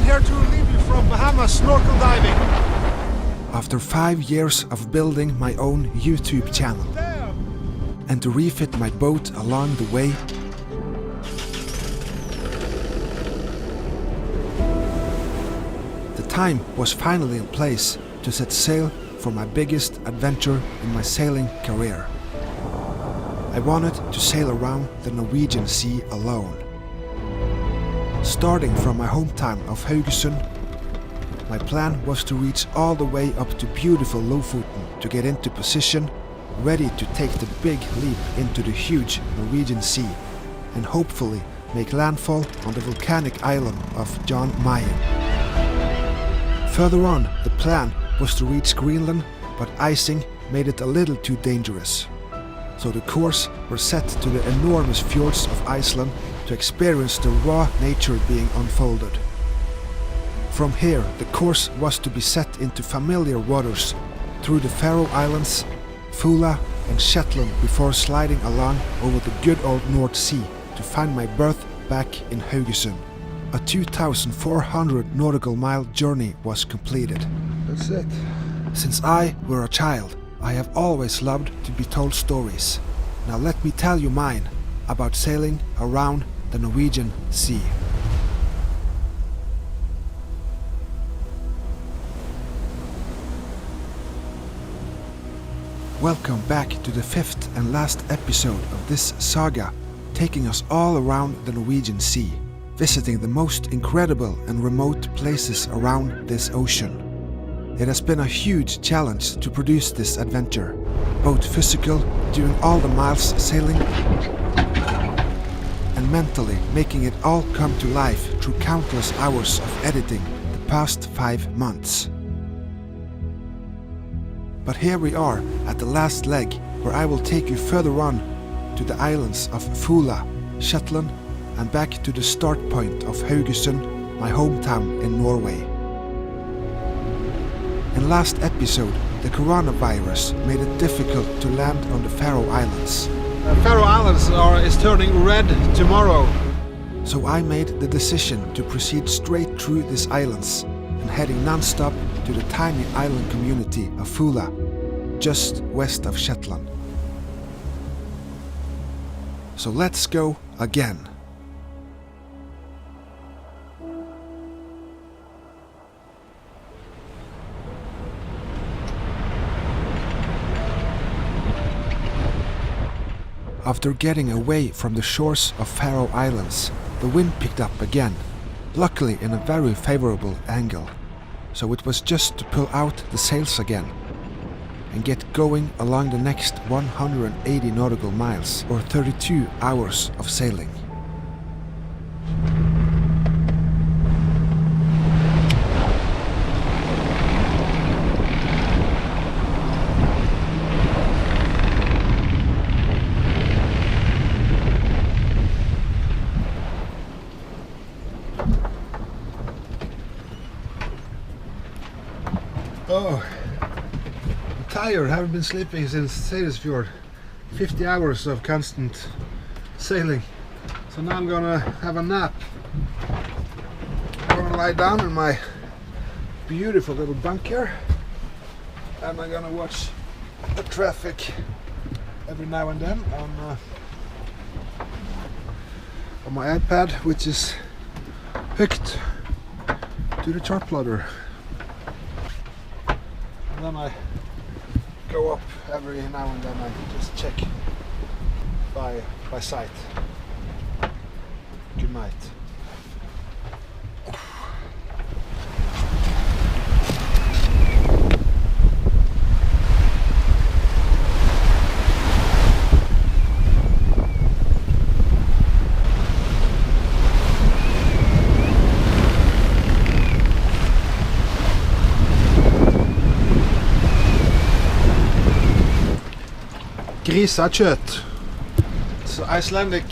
here to relieve you from Bahamas snorkel diving. After 5 years of building my own YouTube channel and to refit my boat along the way, the time was finally in place to set sail for my biggest adventure in my sailing career. I wanted to sail around the Norwegian Sea alone. Starting from my hometown of Haugesund, my plan was to reach all the way up to beautiful Lofoten to get into position, ready to take the big leap into the huge Norwegian Sea and hopefully make landfall on the volcanic island of Jan Mayen. Further on, the plan was to reach Greenland, but icing made it a little too dangerous. So the course was set to the enormous fjords of Iceland to experience the raw nature being unfolded. From here, the course was to be set into familiar waters through the Faroe Islands, Foula and Shetland before sliding along over the good old North Sea to find my berth back in Haugesund. A 2,400 nautical mile journey was completed. That's it. Since I were a child, I have always loved to be told stories. Now let me tell you mine about sailing around the Norwegian Sea. Welcome back to the 5th and last episode of this saga, taking us all around the Norwegian Sea, visiting the most incredible and remote places around this ocean. It has been a huge challenge to produce this adventure, both physical, doing all the miles sailing, and mentally making it all come to life through countless hours of editing the past 5 months. But here we are at the last leg, where I will take you further on to the islands of Foula, Shetland, and back to the start point of Haugesund, my hometown in Norway. In last episode, the coronavirus made it difficult to land on the Faroe Islands. The Faroe Islands is turning red tomorrow. So I made the decision to proceed straight through these islands and heading non-stop to the tiny island community of Foula, just west of Shetland. So let's go again. After getting away from the shores of Faroe Islands, the wind picked up again, luckily in a very favorable angle. So it was just to pull out the sails again and get going along the next 180 nautical miles or 32 hours of sailing. Oh, I'm tired. I haven't been sleeping since Seyðisfjord. 50 hours of constant sailing. So now I'm gonna have a nap. I'm gonna lie down in my beautiful little bunk here, and I'm gonna watch the traffic every now and then on my iPad, which is hooked to the chart plotter. And then I go up every now and then and just check by sight. Good night. Grisakjøtt. It's Icelandic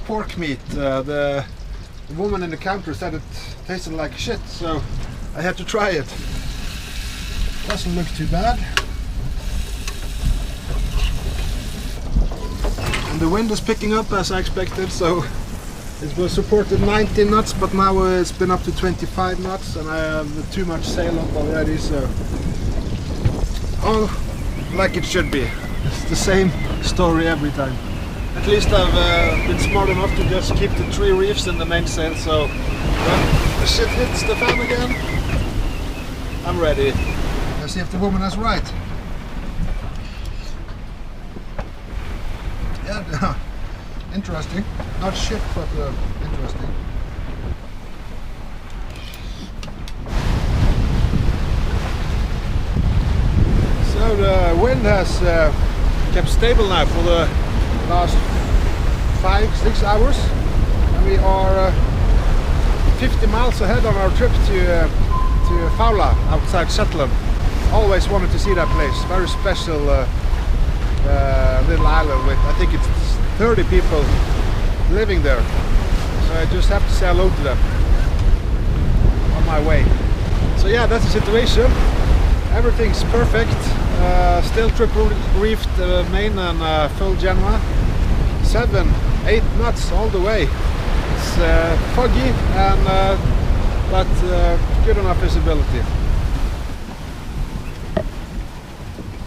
pork meat. The woman in the counter said it tasted like shit, so I had to try it. Doesn't look too bad. And the wind is picking up as I expected, so It was supported 19 knots, but now it's been up to 25 knots, and I have too much sail up already, so all like it should be. It's the same story every time. At least I've been smart enough to just keep the 3 reefs in the mainsail, so when the shit hits the fan again, I'm ready. Let's see if the woman is right. Yeah, interesting. Not shit, but interesting. So the wind has kept stable now for the last 5-6 hours, and we are 50 miles ahead on our trip to Foula outside Shetland. Always wanted to see that place. Very special little island with, I think it's 30 people living there. So I just have to say hello to them on my way. So yeah, that's the situation. Everything's perfect. Still triple reefed main and full Genoa. 7-8 knots all the way. It's foggy and but good enough visibility.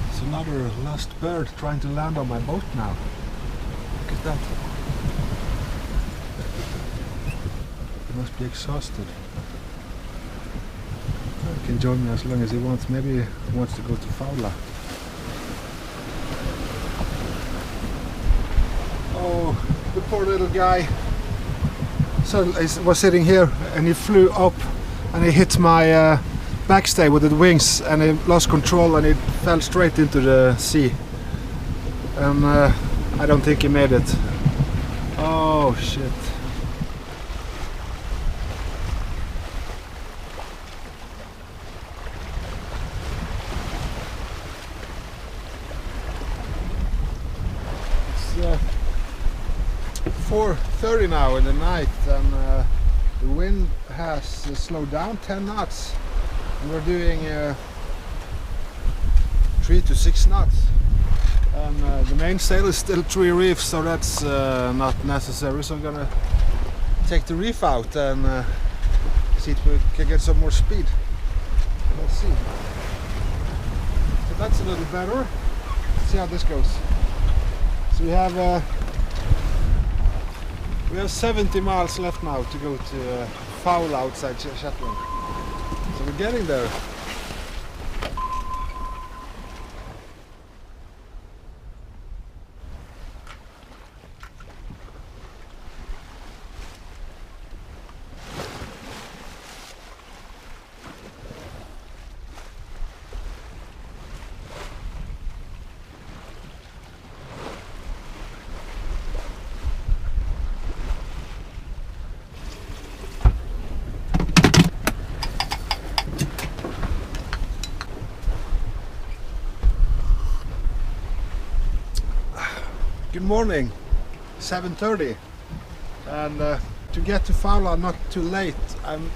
It's another lost bird trying to land on my boat now. Look at that. He must be exhausted. He can join me as long as he wants. Maybe he wants to go to Foula. Oh, the poor little guy. So I was sitting here and he flew up and he hit my backstay with the wings, and he lost control and he fell straight into the sea. And I don't think he made it. Oh shit. It's 4:30 now in the night, and the wind has slowed down 10 knots, and we're doing 3 to 6 knots, and the mainsail is still 3 reefs, so that's not necessary. So I'm gonna take the reef out and see if we can get some more speed. Let's see. So that's a little better. Let's see how this goes. So we have 70 miles left now to go to Foula outside Shetland. So we're getting there. Good morning, 7:30, and to get to Foula not too late, I'm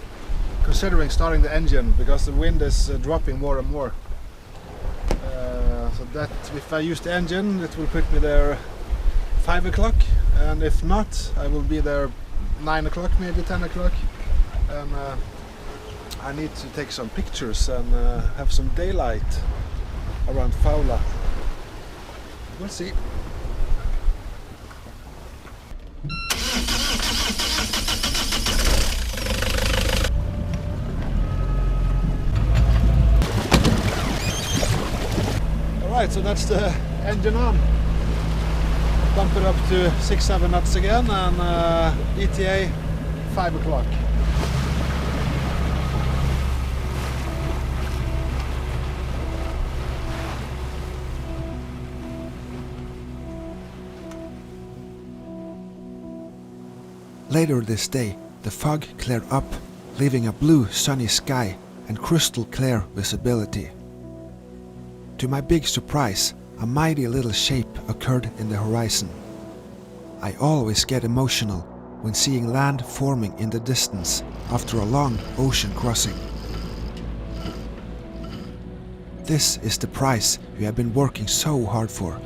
considering starting the engine because the wind is dropping more and more. So that if I use the engine, it will put me there 5 o'clock, and if not, I will be there 9 o'clock, maybe 10 o'clock, and I need to take some pictures and have some daylight around Foula. We'll see. Alright, so that's the engine on. Bump it up to 6-7 knots again, and ETA 5 o'clock. Later this day, the fog cleared up, leaving a blue sunny sky and crystal clear visibility. To my big surprise, a mighty little shape occurred in the horizon. I always get emotional when seeing land forming in the distance after a long ocean crossing. This is the prize we have been working so hard for.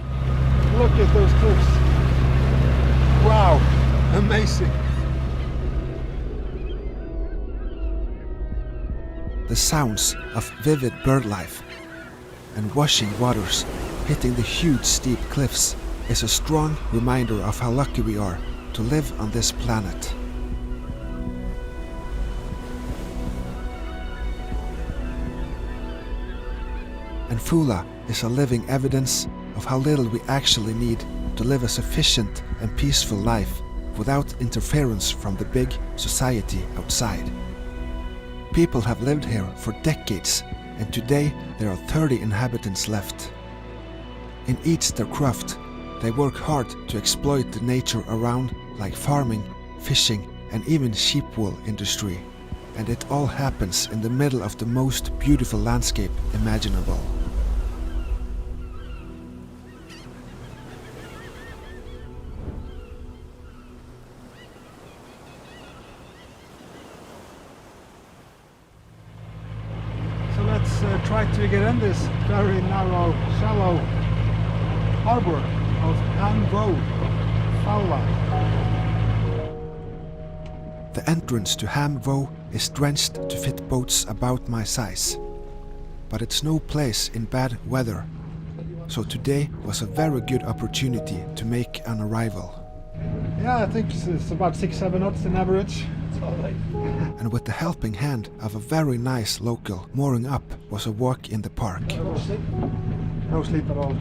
Look at those cliffs. Wow, amazing. the sounds of vivid bird life, and washing waters hitting the huge steep cliffs is a strong reminder of how lucky we are to live on this planet. And Foula is a living evidence of how little we actually need to live a sufficient and peaceful life without interference from the big society outside. People have lived here for decades, and today there are 30 inhabitants left. In each their craft, they work hard to exploit the nature around, like farming, fishing, and even sheep wool industry. And it all happens in the middle of the most beautiful landscape imaginable. So let's try to get in this very narrow, shallow harbor of Aanderaa, Foula. The entrance to Haugesund is drenched to fit boats about my size. But it's no place in bad weather, so today was a very good opportunity to make an arrival. Yeah, I think it's about 6-7 knots in average. It's all right. And with the helping hand of a very nice local, mooring up was a walk in the park. No sleep at all.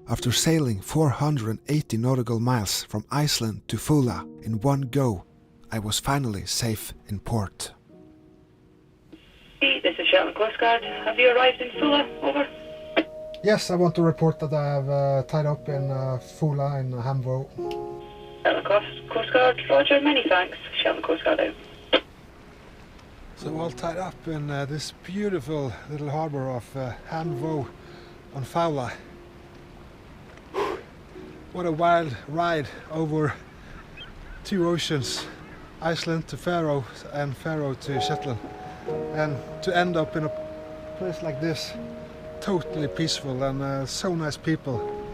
After sailing 480 nautical miles from Iceland to Foula in one go, I was finally safe in port. This is Shetland Coast Guard. Have you arrived in Foula? Over. Yes, I want to report that I have tied up in Foula in Haugesund. Shetland Coast Guard. Roger. Many thanks. Shetland Coast Guard out. So all tied up in this beautiful little harbour of Haugesund on Foula. What a wild ride over 2 oceans, Iceland to Faroe and Faroe to Shetland, and to end up in a place like this, totally peaceful and so nice people.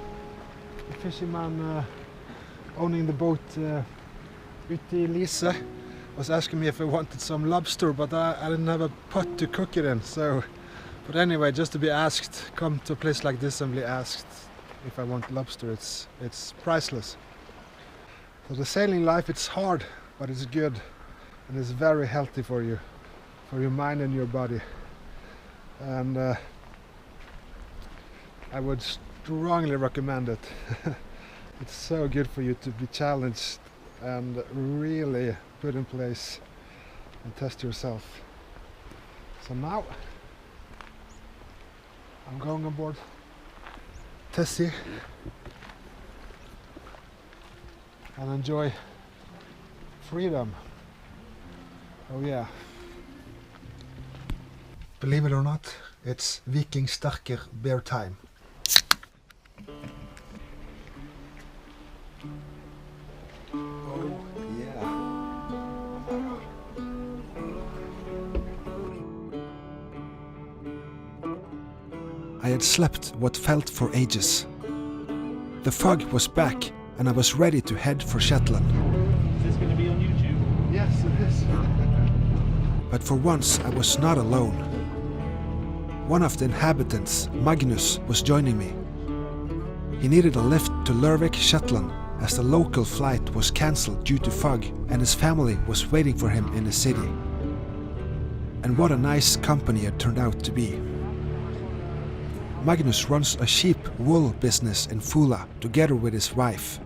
The fisherman owning the boat, Lise, was asking me if I wanted some lobster, but I didn't have a pot to cook it in. So, but anyway, just to be asked, come to a place like this and be asked if I want lobster, it's priceless. So the sailing life, it's hard, but it's good, and it's very healthy for you, for your mind and your body. And I would strongly recommend it. It's so good for you to be challenged and really put in place and test yourself. So now I'm going on board Tessie and enjoy freedom. Oh yeah. Believe it or not, it's Viking Sterker beer time. Oh yeah. I had slept what felt for ages. The fog was back and I was ready to head for Shetland. Is this going to be on YouTube? Yes, it is. But for once I was not alone. One of the inhabitants, Magnus, was joining me. He needed a lift to Lervik, Shetland, as the local flight was cancelled due to fog and his family was waiting for him in the city. And what a nice company it turned out to be. Magnus runs a sheep wool business in Foula together with his wife.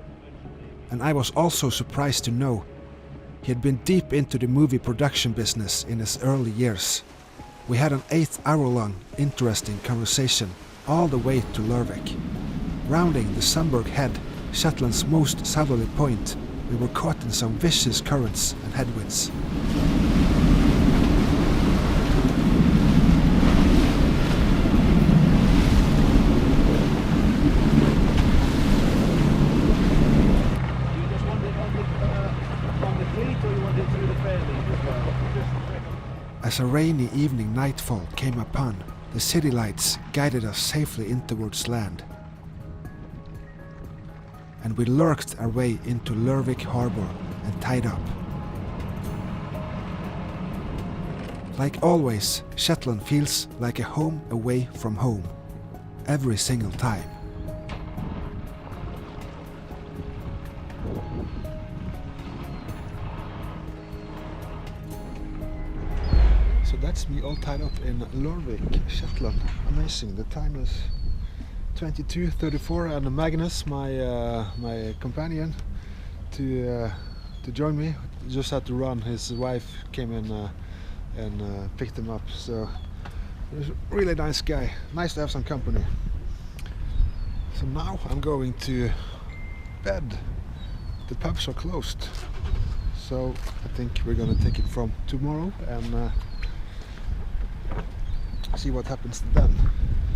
And I was also surprised to know he had been deep into the movie production business in his early years. We had an 8-hour-long, interesting conversation all the way to Lervik. Rounding the Sandberg Head, Shetland's most southerly point, we were caught in some vicious currents and headwinds. As a rainy evening nightfall came upon, the city lights guided us safely in towards land. And we lurked our way into Lervik harbour and tied up. Like always, Shetland feels like a home away from home. Every single time. So that's me all tied up in Lervik, Shetland. Amazing. The time is 22:34 and Magnus, my companion, to join me, just had to run. His wife came in and picked him up. So he's a really nice guy. Nice to have some company. So now I'm going to bed. The pubs are closed. So I think we're gonna take it from tomorrow and see what happens then.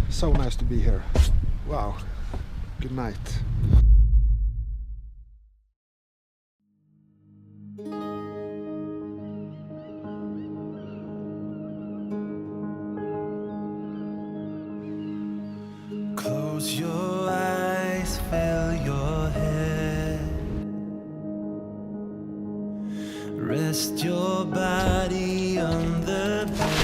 So nice to be here. Wow. Good night. Close your eyes, fill your head. Rest your body on the bed.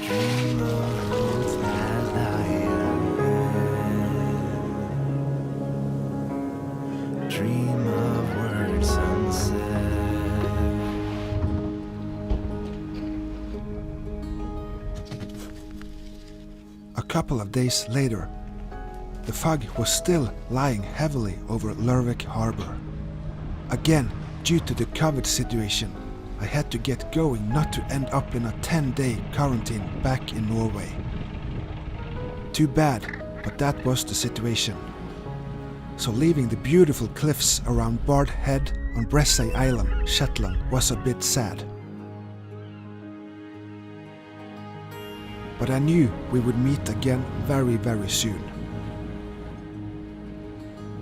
Dream of roads that lie ahead. Dream of words unsaid. A couple of days later, the fog was still lying heavily over Lervik harbor. Again, due to the COVID situation, I had to get going not to end up in a 10-day quarantine back in Norway. Too bad, but that was the situation. So leaving the beautiful cliffs around Bard Head on Bressay Island, Shetland, was a bit sad. But I knew we would meet again very, very soon.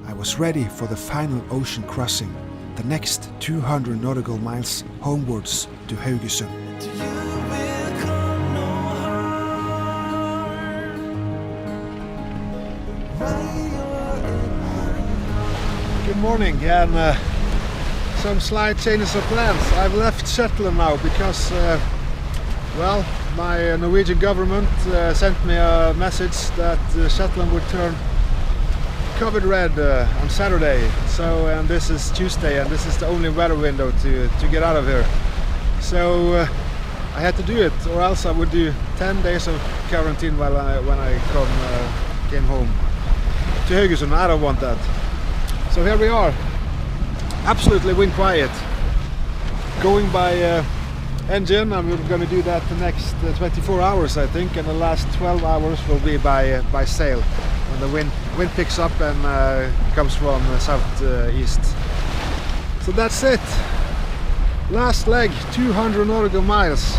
I was ready for the final ocean crossing, the next 200 nautical miles homewards to Haugesund. To you will come no harm. Write your end. Good morning, and some slight changes of plans. I've left Shetland now because, well, my Norwegian government sent me a message that Shetland would turn COVID red on Saturday. So, and this is Tuesday, and this is the only weather window to get out of here. So I had to do it, or else I would do 10 days of quarantine when I came home to Haugesund. I don't want that. So here we are, absolutely wind quiet, going by engine, and we're going to do that the next 24 hours, I think, and the last 12 hours will be by sail, when the wind picks up and comes from southeast. So that's it. Last leg, 200 nautical miles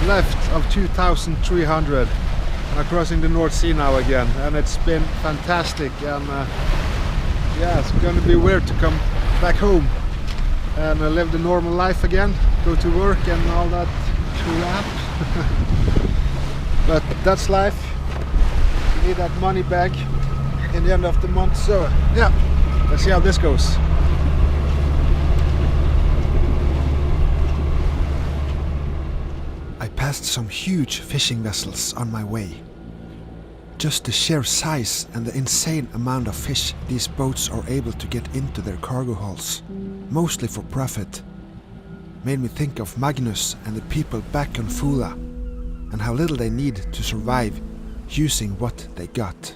left of 2,300. I'm crossing the North Sea now again, and it's been fantastic. And yeah, it's going to be weird to come back home and live the normal life again, go to work and all that crap. But that's life. You need that money back in the end of the month. So yeah, let's see how this goes. I passed some huge fishing vessels on my way. Just the sheer size and the insane amount of fish these boats are able to get into their cargo hulls, mostly for profit, made me think of Magnus and the people back on Foula, and how little they need to survive using what they got.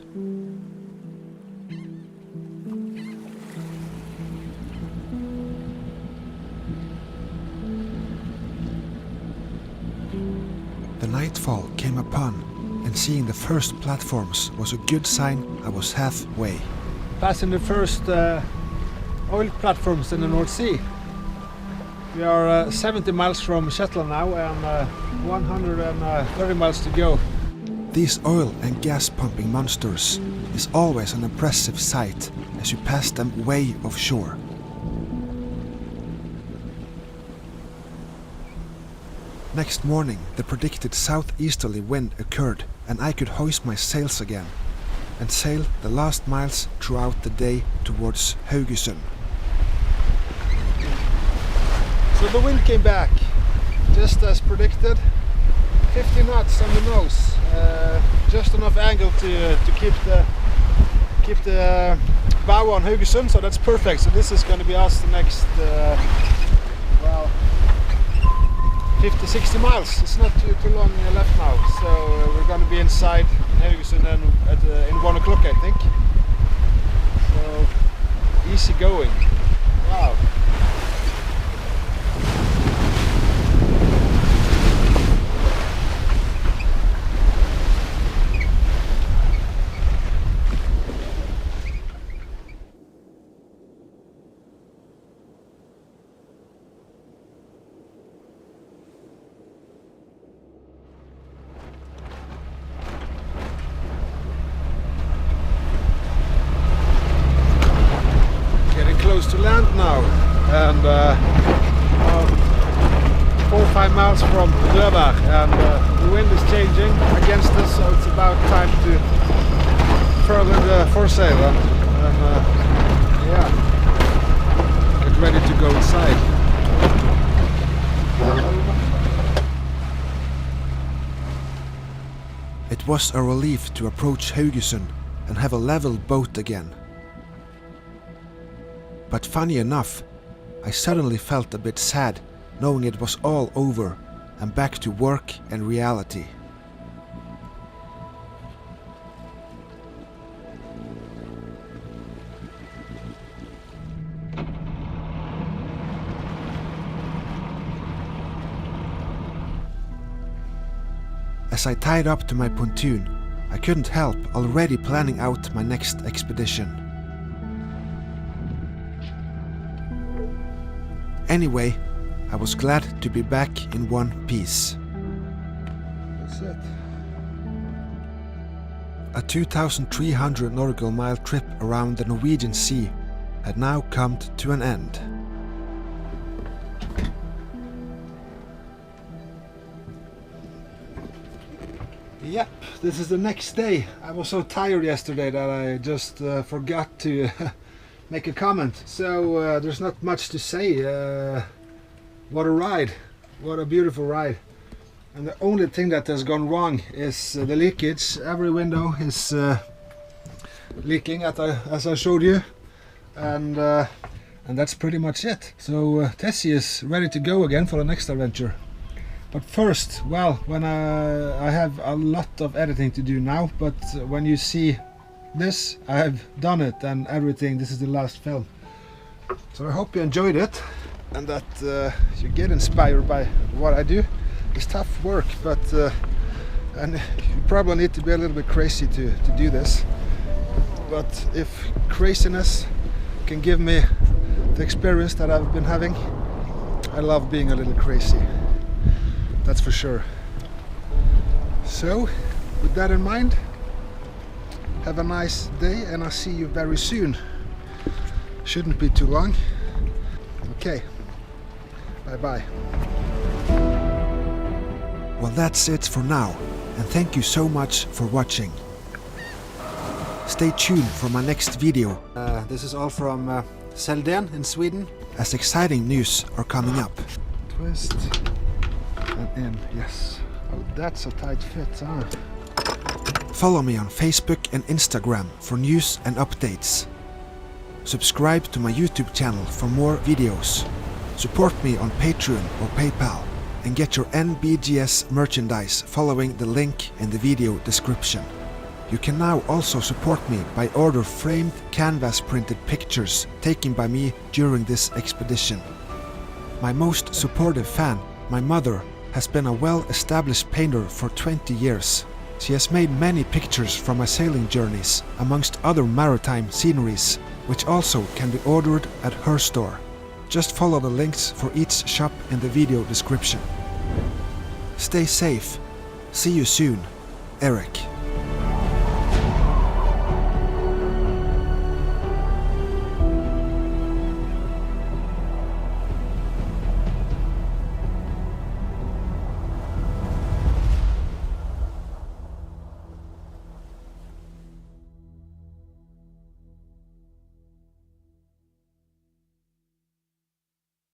The nightfall came upon, and seeing the first platforms was a good sign I was halfway. Passing the first oil platforms in the North Sea. We are 70 miles from Shetland now, and 130 miles to go. These oil and gas pumping monsters is always an impressive sight as you pass them way offshore. Next morning, the predicted southeasterly wind occurred, and I could hoist my sails again and sail the last miles throughout the day towards Haugesund. So the wind came back, just as predicted. 50 knots on the nose, just enough angle to keep the bow on Haugesund, so that's perfect. So this is going to be us the next, well, 50-60 miles. It's not too long left now, so we're going to be inside Haugesund in 1 o'clock, I think. So easy going. Wow. Close to land now, and 4 or 5 miles from Aanderaa, and the wind is changing against us, so it's about time to further the foresail and yeah, get ready to go inside. It was a relief to approach Haugesund and have a level boat again. But funny enough, I suddenly felt a bit sad knowing it was all over and back to work and reality. As I tied up to my pontoon, I couldn't help already planning out my next expedition. Anyway, I was glad to be back in one piece. That's it. A 2,300 nautical mile trip around the Norwegian Sea had now come to an end. Yep, this is the next day. I was so tired yesterday that I just forgot to make a comment. So there's not much to say. What a ride. What a beautiful ride. And the only thing that has gone wrong is the leakage. Every window is leaking as I showed you. And that's pretty much it. So Tessie is ready to go again for the next adventure. But first, well, when I have a lot of editing to do now, but when you see this, I have done it and everything. This is the last film. So I hope you enjoyed it and that you get inspired by what I do. It's tough work, but and you probably need to be a little bit crazy to do this. But if craziness can give me the experience that I've been having, I love being a little crazy. That's for sure. So, with that in mind, have a nice day and I'll see you very soon. Shouldn't be too long. Okay. Bye-bye. Well, that's it for now, and thank you so much for watching. Stay tuned for my next video. This is all from Shetland in Sweden. As exciting news are coming up. Twist and in, yes. Oh, that's a tight fit, huh? Follow me on Facebook and Instagram for news and updates. Subscribe to my YouTube channel for more videos. Support me on Patreon or PayPal and get your NBGS merchandise following the link in the video description. You can now also support me by order framed canvas printed pictures taken by me during this expedition. My most supportive fan, my mother, has been a well-established painter for 20 years. She has made many pictures from my sailing journeys, amongst other maritime sceneries, which also can be ordered at her store. Just follow the links for each shop in the video description. Stay safe. See you soon. Erik.